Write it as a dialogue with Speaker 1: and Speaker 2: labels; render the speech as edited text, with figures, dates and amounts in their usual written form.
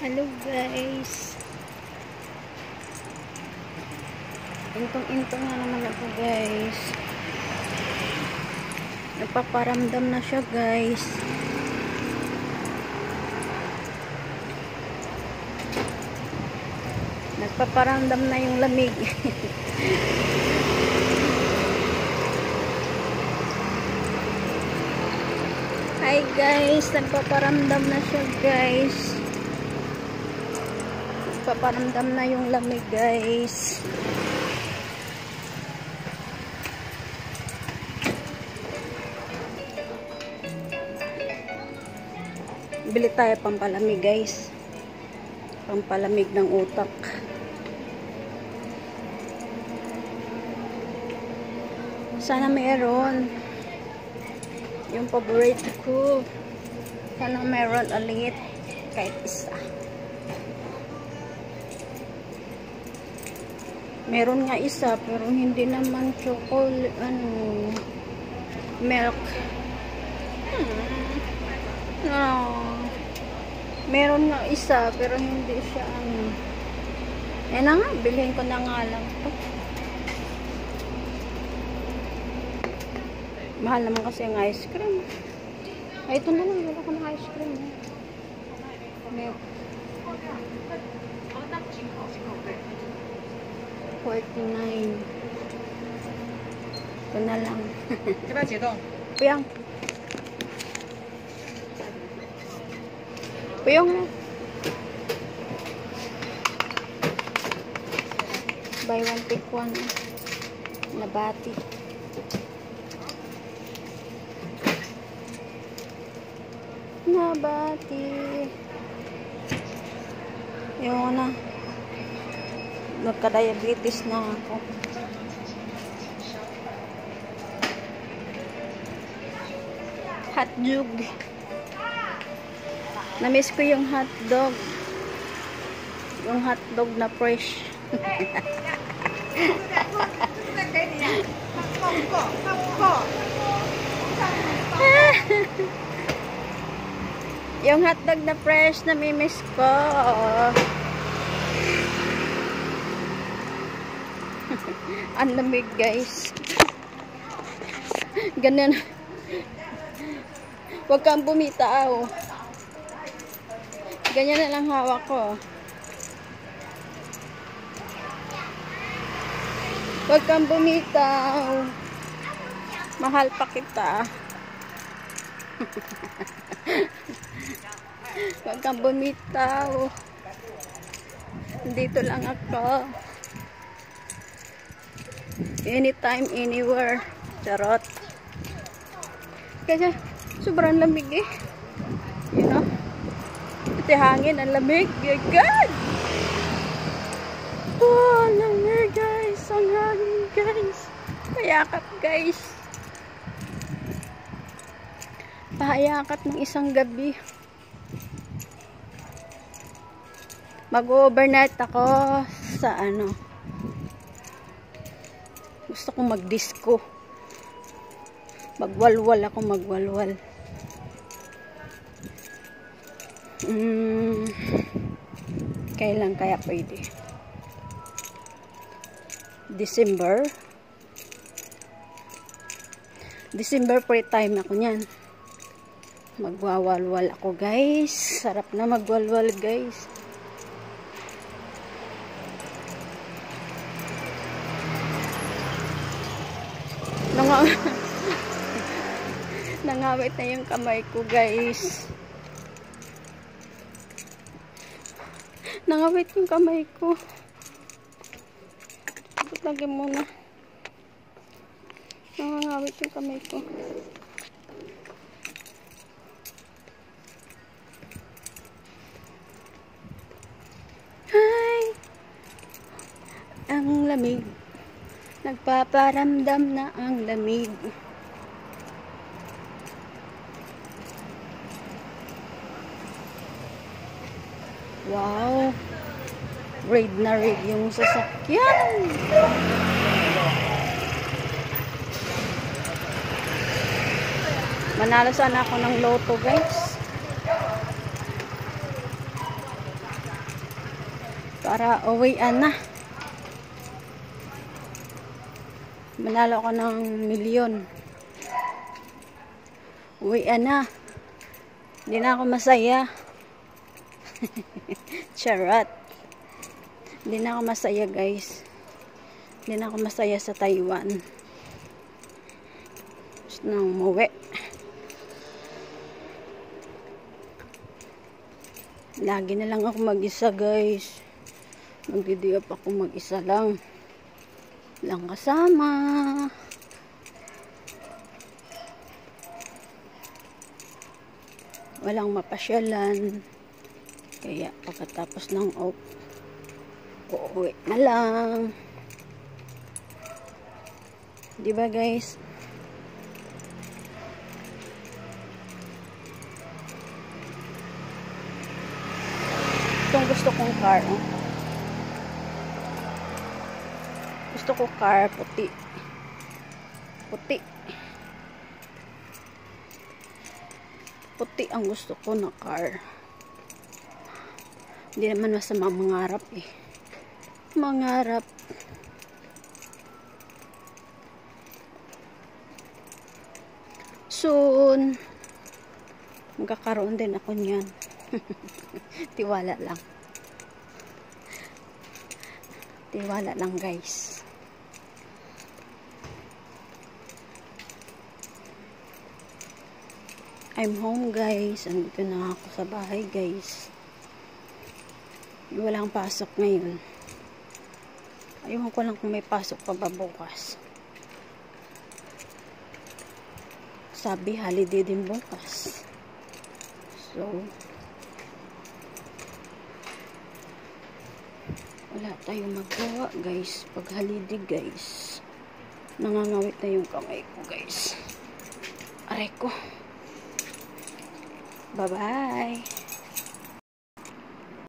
Speaker 1: Hello guys. Intong-intong na naman ako guys. Nagpaparamdam na siya guys. Nagpaparamdam na yung lamig. Hi guys, nagpaparamdam na siya guys. Nagpaparamdam na yung lamig guys. Bili tayo pampalamig guys. Pampalamig ng utak. Sana mayroon. Yung paborito ko. Sana mayroon ulit. Kahit isa. Meron nga isa pero hindi naman chocolate milk. No. Meron nga isa pero hindi siya eh na nga, bilhin ko na nga lang to. Mahal naman kasi ang ice cream. Ay, ito na lang, wala ko ng ice cream. Milk. 49. Ito na lang. Puyang. Puyang. Buy one pick one. Nabati. Nabati. Yung na. Nagka-diabetes na ako. Hotdog. Na-miss ko yung hotdog. Yung hotdog na fresh. Yung hotdog na fresh na mimiss ko. Ang lamig guys. Ganun. Huwag kang bumitaw. Ganyan na lang hawak ko. Huwag kang bumitaw. Mahal pa kita. Huwag kang bumitaw. Dito lang ako. Anytime, anywhere. Charot. Kasi sobrang lamig eh. You know? Pati hangin, ang lamig. My God! Oh, ang lamig guys. Ang hangin guys. Payakap guys. Pahayakap ng isang gabi. Mag-overnight ako sa gusto kong mag-disco. Magwalwal ako, magwalwal. Kailan kaya pwede? December free time ako niyan. Magwawalwal ako guys. Sarap na magwalwal guys. Nangawit na yung kamay ko guys. Nangawit yung kamay ko. Lagyan muna. Nangawit yung kamay ko. Hi! Ang lamig. Nagpaparamdam na ang lamig. Wow. Raid na raid yung sasakyan. Manalo sana ako ng loto guys. para uwian na. Manalo ako ng milyon. Uwian na. Hindi na ako masaya. Charot. Hindi na ako masaya, guys. Hindi na ako masaya sa Taiwan. Gusto nang umuwi. Lagi na lang ako mag-isa, guys. Magdidiop ako mag-isa lang. Lang kasama. Walang mapasyalan. Kaya pagkatapos ng off, uuwi na lang. Diba, guys? Itong gusto kong car. Gusto ko car puti. Puti. Puti ang gusto ko na car. Hindi naman masama mangarap eh. Mangarap. Soon, magkakaroon din ako niyan. Tiwala lang. Tiwala lang, guys. I'm home, guys. Andito na ako sa bahay, guys. Walang pasok ngayon. Ayun ko lang kung may pasok pa ba bukas. Sabi, holiday din bukas. So, wala tayong magawa, guys. Pag holiday, guys. Nangangawit na yung kamay ko, guys. Aray ko. Bye-bye.